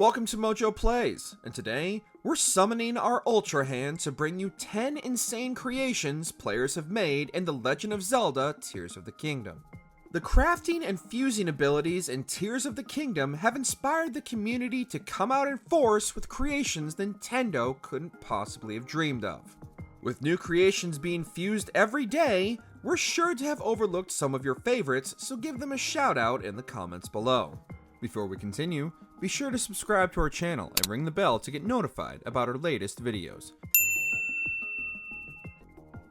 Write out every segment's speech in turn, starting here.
Welcome to MojoPlays, and today, we're summoning our Ultra Hand to bring you 10 insane creations players have made in the Legend of Zelda Tears of the Kingdom. The crafting and fusing abilities in Tears of the Kingdom have inspired the community to come out in force with creations Nintendo couldn't possibly have dreamed of. With new creations being fused every day, we're sure to have overlooked some of your favorites, so give them a shout out in the comments below. Before we continue, be sure to subscribe to our channel and ring the bell to get notified about our latest videos.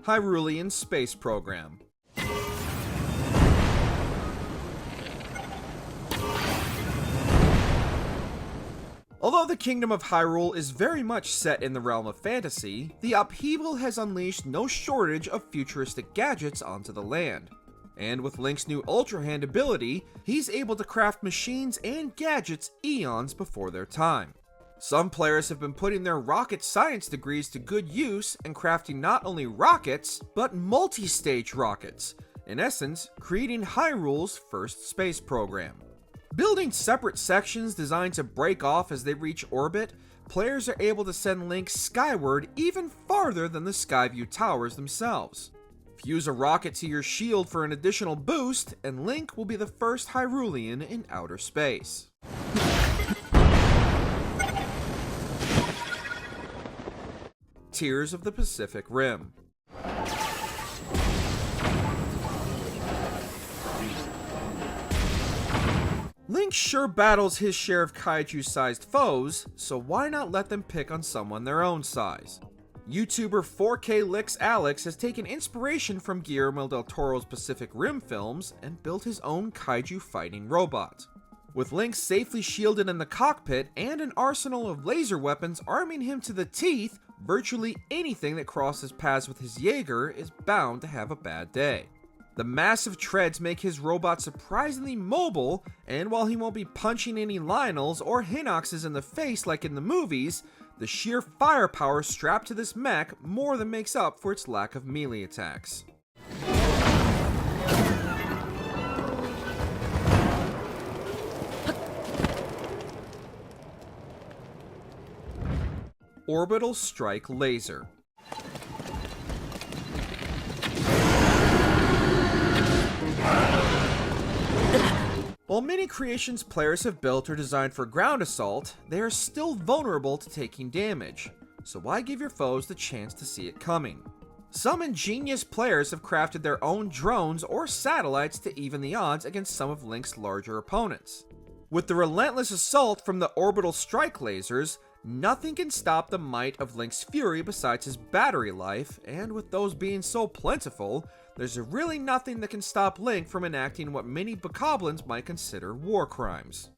Hyrulean Space Program. Although the Kingdom of Hyrule is very much set in the realm of fantasy, the upheaval has unleashed no shortage of futuristic gadgets onto the land. And with Link's new Ultra Hand ability, he's able to craft machines and gadgets eons before their time. Some players have been putting their rocket science degrees to good use and crafting not only rockets, but multi-stage rockets, in essence, creating Hyrule's first space program. Building separate sections designed to break off as they reach orbit, players are able to send Link skyward even farther than the Skyview Towers themselves. Fuse a rocket to your shield for an additional boost, and Link will be the first Hyrulean in outer space. Tears of the Pacific Rim. Link sure battles his share of kaiju-sized foes, so why not let them pick on someone their own size? YouTuber 4K Licks Alex has taken inspiration from Guillermo del Toro's Pacific Rim films and built his own kaiju fighting robot. With Link safely shielded in the cockpit and an arsenal of laser weapons arming him to the teeth, virtually anything that crosses paths with his Jaeger is bound to have a bad day. The massive treads make his robot surprisingly mobile, and while he won't be punching any Lionels or Hinoxes in the face like in the movies, the sheer firepower strapped to this mech more than makes up for its lack of melee attacks. Orbital Strike Laser. While many creations players have built or designed for ground assault, they are still vulnerable to taking damage, so why give your foes the chance to see it coming? Some ingenious players have crafted their own drones or satellites to even the odds against some of Link's larger opponents. With the relentless assault from the orbital strike lasers, nothing can stop the might of Link's fury besides his battery life, and with those being so plentiful, there's really nothing that can stop Link from enacting what many bokoblins might consider war crimes.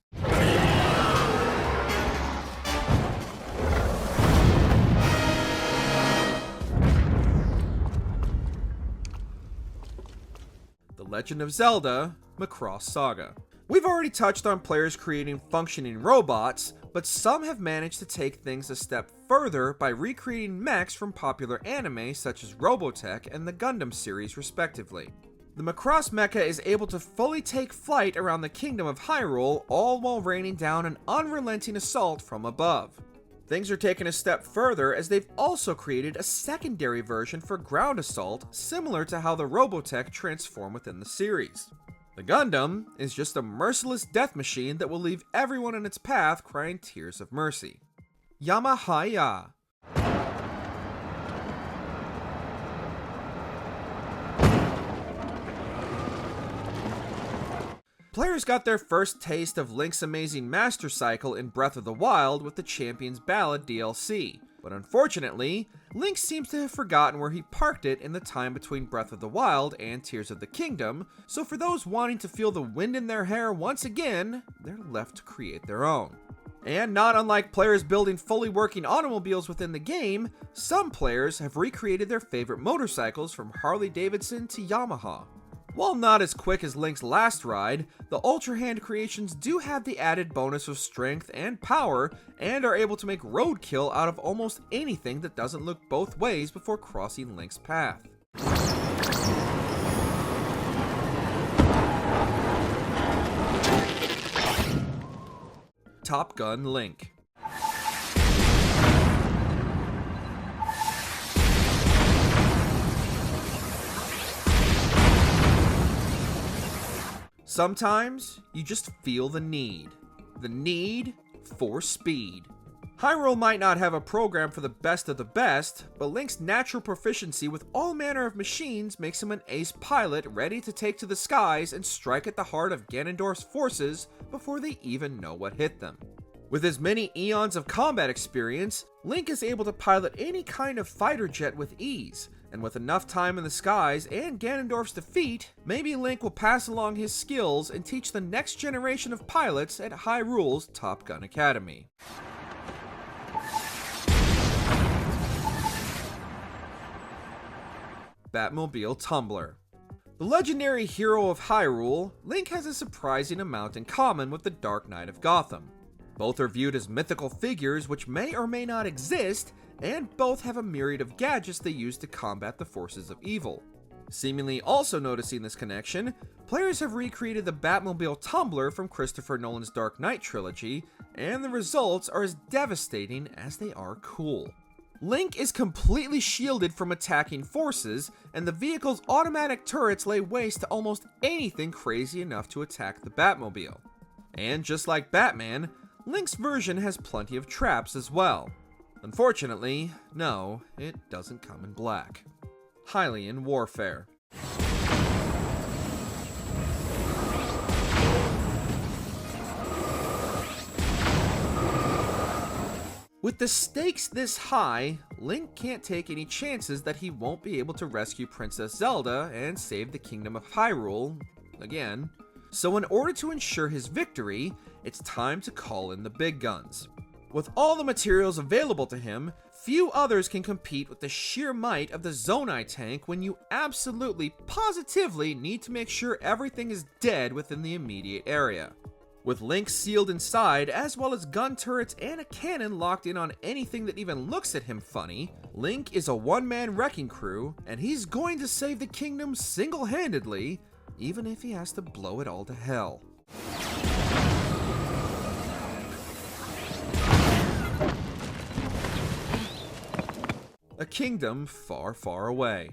The Legend of Zelda Macross Saga. We've already touched on players creating functioning robots, but some have managed to take things a step further by recreating mechs from popular anime such as Robotech and the Gundam series respectively. The Macross Mecha is able to fully take flight around the Kingdom of Hyrule, all while raining down an unrelenting assault from above. Things are taken a step further as they've also created a secondary version for ground assault similar to how the Robotech transform within the series. The Gundam is just a merciless death machine that will leave everyone in its path crying tears of mercy. Yamahaya. Players got their first taste of Link's amazing Master Cycle in Breath of the Wild with the Champion's Ballad DLC, but unfortunately, Link seems to have forgotten where he parked it in the time between Breath of the Wild and Tears of the Kingdom, so for those wanting to feel the wind in their hair once again, they're left to create their own. And not unlike players building fully working automobiles within the game, some players have recreated their favorite motorcycles from Harley Davidson to Yamaha. While not as quick as Link's last ride, the Ultra Hand creations do have the added bonus of strength and power, and are able to make roadkill out of almost anything that doesn't look both ways before crossing Link's path. Top Gun Link. Sometimes you just feel the need for speed. Hyrule might not have a program for the best of the best, but Link's natural proficiency with all manner of machines makes him an ace pilot ready to take to the skies and strike at the heart of Ganondorf's forces before they even know what hit them. With his many eons of combat experience, Link is able to pilot any kind of fighter jet with ease, and with enough time in the skies and Ganondorf's defeat, maybe Link will pass along his skills and teach the next generation of pilots at Hyrule's Top Gun Academy. Batmobile Tumbler. The legendary hero of Hyrule, Link has a surprising amount in common with the Dark Knight of Gotham. Both are viewed as mythical figures which may or may not exist, and both have a myriad of gadgets they use to combat the forces of evil. Seemingly also noticing this connection, players have recreated the Batmobile Tumbler from Christopher Nolan's Dark Knight trilogy, and the results are as devastating as they are cool. Link is completely shielded from attacking forces, and the vehicle's automatic turrets lay waste to almost anything crazy enough to attack the Batmobile. And just like Batman, Link's version has plenty of traps as well. Unfortunately, no, it doesn't come in black. Hylian Warfare. With the stakes this high, Link can't take any chances that he won't be able to rescue Princess Zelda and save the Kingdom of Hyrule again. So in order to ensure his victory, it's time to call in the big guns. With all the materials available to him, few others can compete with the sheer might of the Zonai tank when you absolutely, positively need to make sure everything is dead within the immediate area. With Link sealed inside, as well as gun turrets and a cannon locked in on anything that even looks at him funny, Link is a one-man wrecking crew, and he's going to save the kingdom single-handedly, even if he has to blow it all to hell. A kingdom far, far away.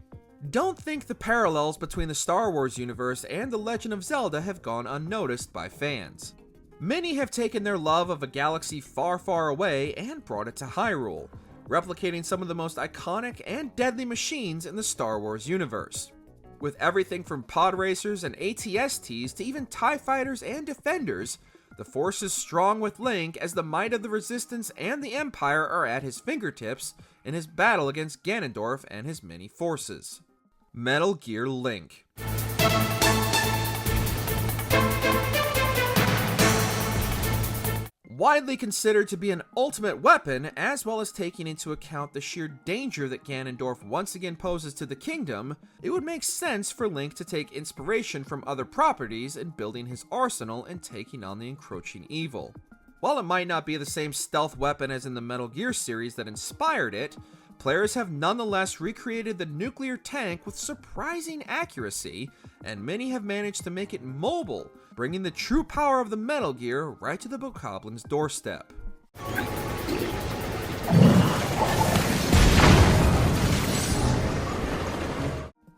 Don't think the parallels between the Star Wars universe and The Legend of Zelda have gone unnoticed by fans. Many have taken their love of a galaxy far, far away and brought it to Hyrule, replicating some of the most iconic and deadly machines in the Star Wars universe. With everything from pod racers and ATSTs to even TIE fighters and defenders, the Force is strong with Link as the might of the Resistance and the Empire are at his fingertips in his battle against Ganondorf and his many forces. Metal Gear Link. Widely considered to be an ultimate weapon, as well as taking into account the sheer danger that Ganondorf once again poses to the kingdom, it would make sense for Link to take inspiration from other properties in building his arsenal and taking on the encroaching evil. While it might not be the same stealth weapon as in the Metal Gear series that inspired it, players have nonetheless recreated the nuclear tank with surprising accuracy, and many have managed to make it mobile, bringing the true power of the Metal Gear right to the Bokoblin's doorstep.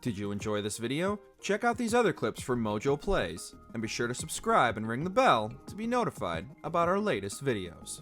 Did you enjoy this video? Check out these other clips from MojoPlays, and be sure to subscribe and ring the bell to be notified about our latest videos.